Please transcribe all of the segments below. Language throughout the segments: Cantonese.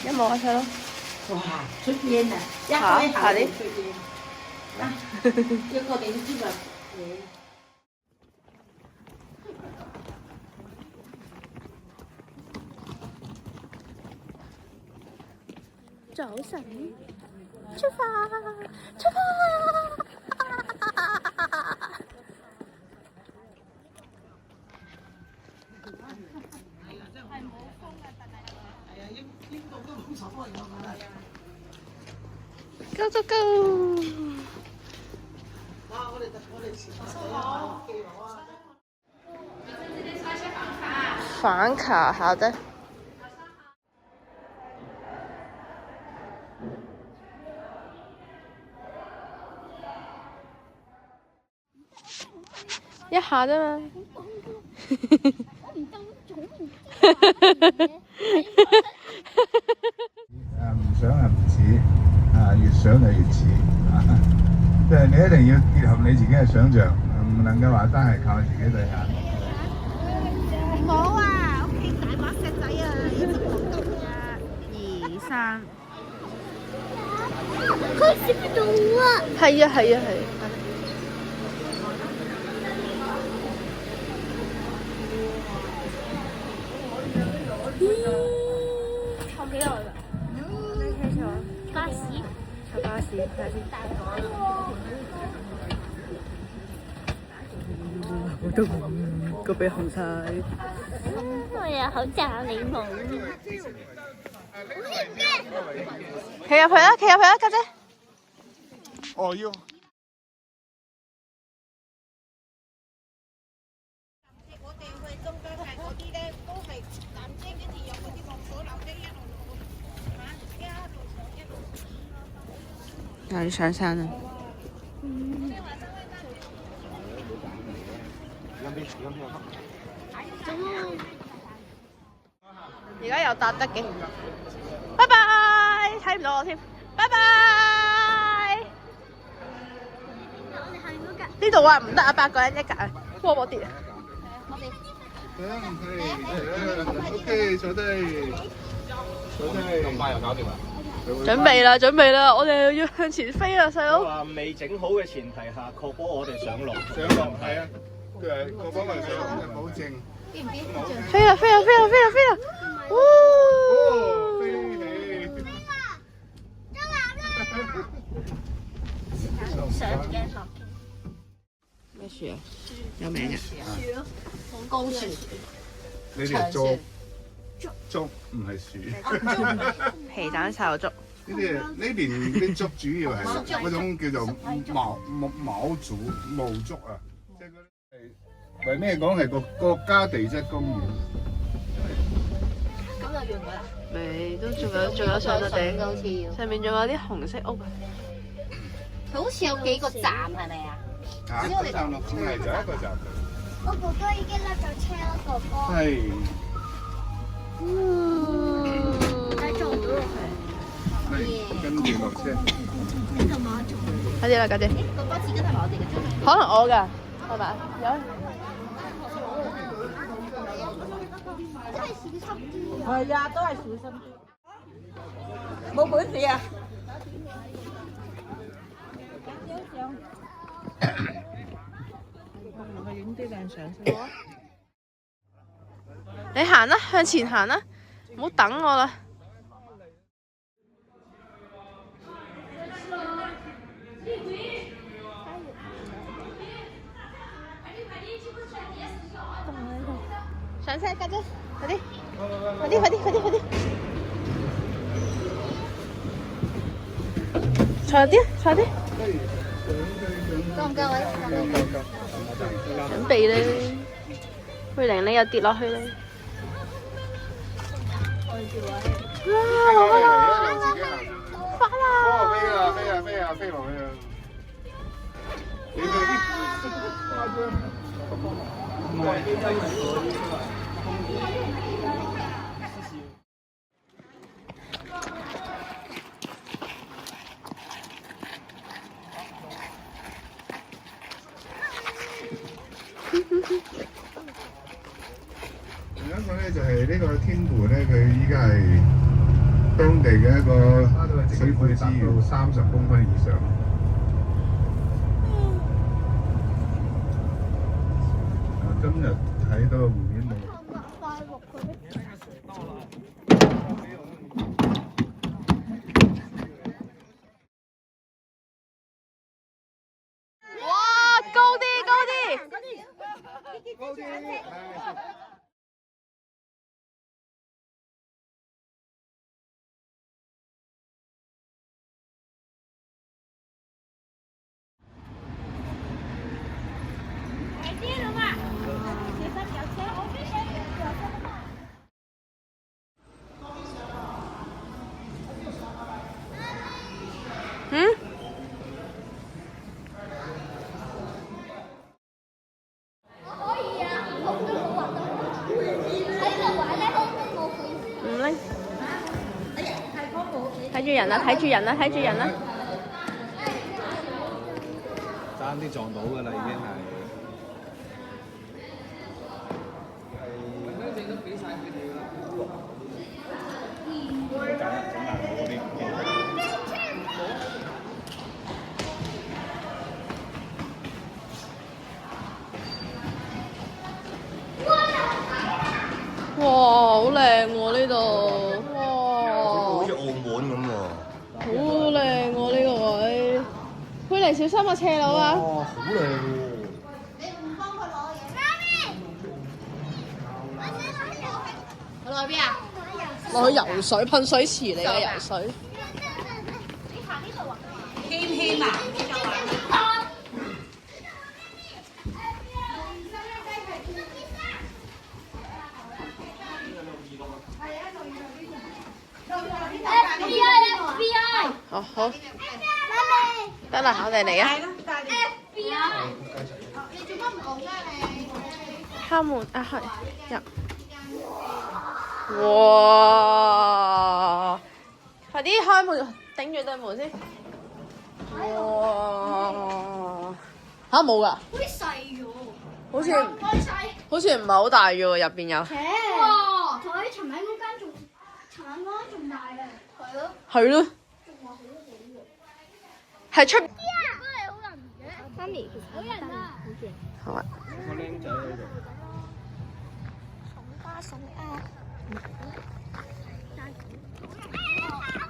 一望一睇咯。哇！出煙啊！一開口就出煙。啊！一個點知道嘢？早晨，出發，出發！Go go go！房卡，好的。一下啫嘛。唔想係唔似，越想就越似，即係你一定要結合你自己嘅想像，唔能夠話單係靠自己對眼。冇啊，屋企大把石仔啊，一直講到2、3。佢食唔到啊！係啊係啊係。坐幾耐㗎？你車坐巴士？坐巴士，睇下先。我都個鼻紅晒。我又好炸你冇。企入去啦，企入去啦，家姐。哦要。我哋去中間係嗰啲咧，都係藍精，跟住有嗰啲落水樓梯一路哪裡上山啊？而家又搭得嘅，拜拜，睇唔到我添，拜拜。呢度啊唔得啊，8個人一格啊，波波跌啊！OK，坐低，坐低。咁快又搞掂啦？準備啦，準備啦，我哋要向前飛啦，細佬。話未整好嘅前提下，確保我哋上路。上落係啊，佢係確保我哋上路，保證。飛啦，飛啦，飛啦，飛啦，飛啦！哦，飛起！上鏡頭。咩樹啊？有名嘅。高樹。你哋竹唔係樹。皮蛋瘦肉粥。呢邊啲竹主要係嗰種叫做毛竹啊，即係嗰啲係為咩講係個國家地質公園？咁就完㗎啦。未，都仲有上到頂，好似要。上面仲有啲紅色屋啊。佢好似有幾個站係咪啊？一個站落車就一個站。我哥哥已經甩咗車啦，哥哥。係。但係做唔到落去。跟住落車。快啲啦，家姐。個巴士跟係咪我哋嘅？可能我㗎，係咪？有。真係小心啲。係啊，都係小心啲。冇本事啊！去影啲靚相先。你行啦，向前行啦，唔好等我啦。上車，家姐，快啲，快啲，快啲，快啲，快啲，坐啲，坐啲。夠唔夠位？準備啦，佩玲你又跌落去啦。哇！快啦！飛啊飛啊飛啊飛落去啊！你哋啲誇張，唔係機真係。另一個咧就係呢個天湖咧，佢依家係當地嘅一個水庫資源30公分以上。今日睇到湖面冇。哇！高啲，高啲！高啲！嗯？唔拎。睇住人啦！睇住人啦！睇住人啦！爭啲撞到㗎啦，已經係。哇！好靚喎呢度，哇！好似澳門咁喎。好靚喎呢個位，佩妮小心啊斜路啊！哇！好靚喎。我落去邊啊？落去游水，噴水池嚟嘅游水。謙謙啊！哦好，得啦，我哋嚟啊！你做乜唔講啊你？敲門啊，係入。哇！快啲開門，頂住對門先。哇！嚇冇㗎？好似細咗，好似開晒。好似唔係好大啫喎，入邊有。哇！同喺尋晚嗰間仲，尋晚嗰間仲大啊！係咯。係咯。仲話好好喎。係出。嗰係好人嘅。媽咪，好人啊！好啊。個僆仔喺度。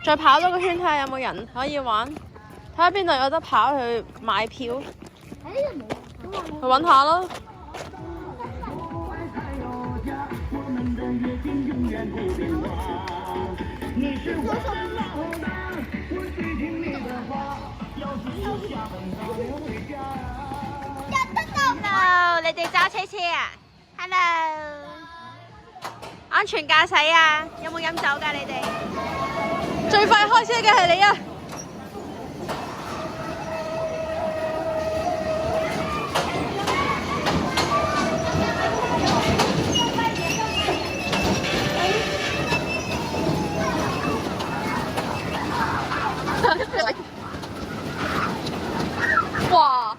再跑多個圈睇下有冇人可以玩，睇下邊度有得跑去買票，去揾下咯。Hello， 你哋揸車車啊 ？Hello， 安全駕駛啊？有冇飲酒㗎你哋？最快開車嘅係你啊！哇！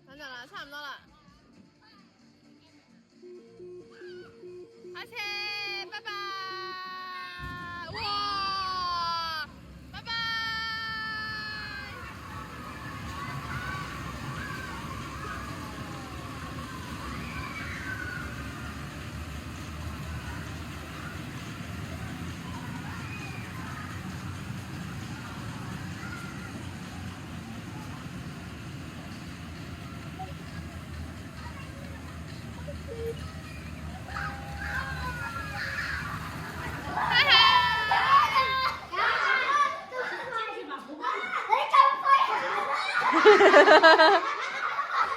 等陣啦，差唔多啦。開車，拜拜！哇！拜拜！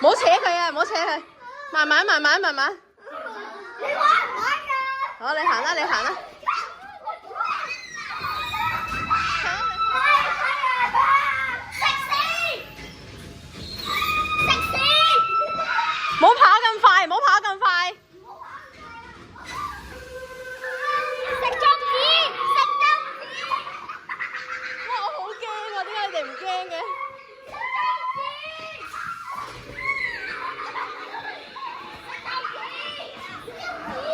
唔好扯佢啊！唔好扯佢，慢慢慢慢慢慢。你玩唔玩㗎？好，你行啦，你行啦。唔好跑咁快，唔好跑咁快。哇！我好驚啊，點解你哋唔驚嘅？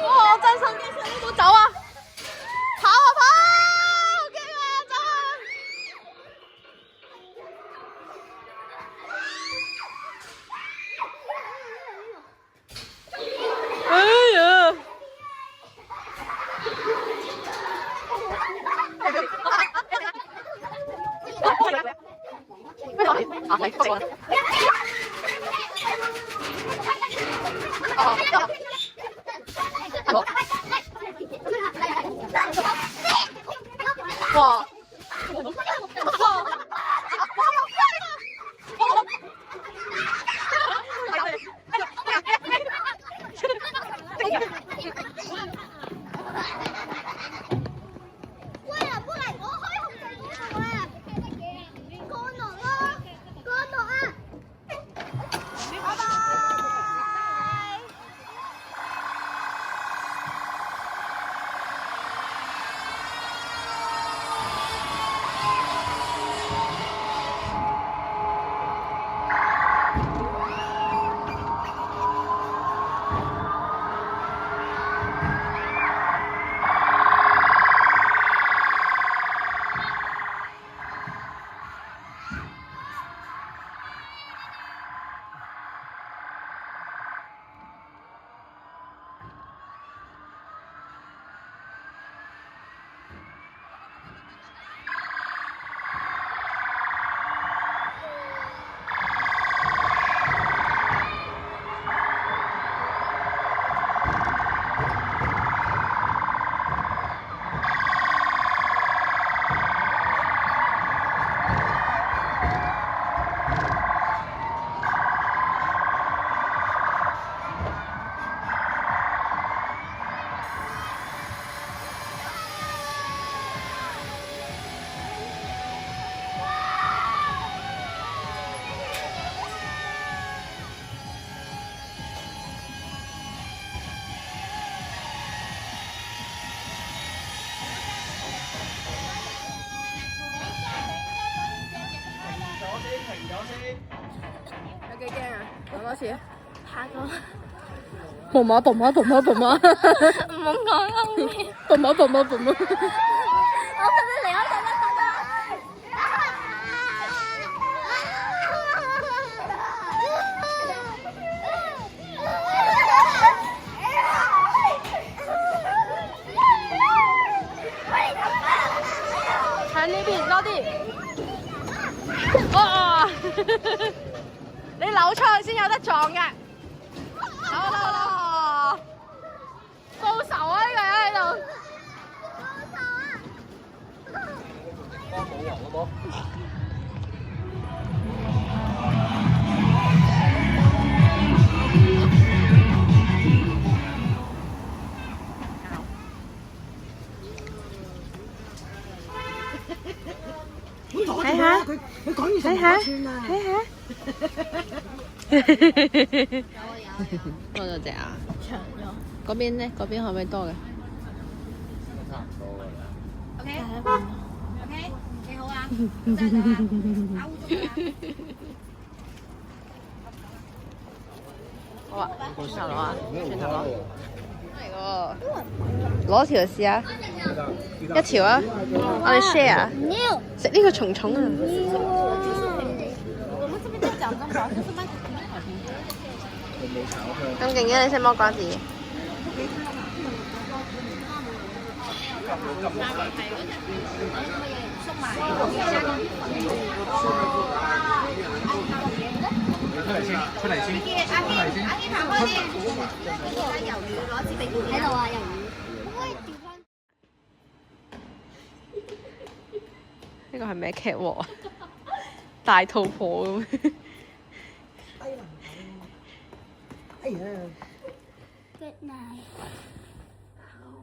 哇！我真心驚呢度走啊！跑啊跑！好驚啊！走啊！哎呀！哇！喂啊，不嚟，我開紅地嗰度啊！過落啦，過落啊！拜拜。有幾驚啊？講多次啊！下個蹦馬蹦馬蹦馬蹦馬，唔好講啦，蹦馬蹦馬蹦馬。我覺得嚟我得啦。喺呢邊多啲。哇！你扭出去先有得撞嘅。好啦，報仇啊！呢個人喺度。幫冇王好冇？睇下，睇下，睇下。多咗隻啊！長咗。嗰邊咧？嗰邊可唔可以多嘅？差唔多㗎啦。OK，你好啊。好啊，轉頭攞啊，轉頭攞。嚟喎，攞條試下，一條啊，我哋 share。食呢個蟲蟲啊！咁勁嘅，你識剝瓜子？出嚟先，喺度啊，魷魚。呢個係咩劇喎？大肚婆咁。哎呀！ Good night。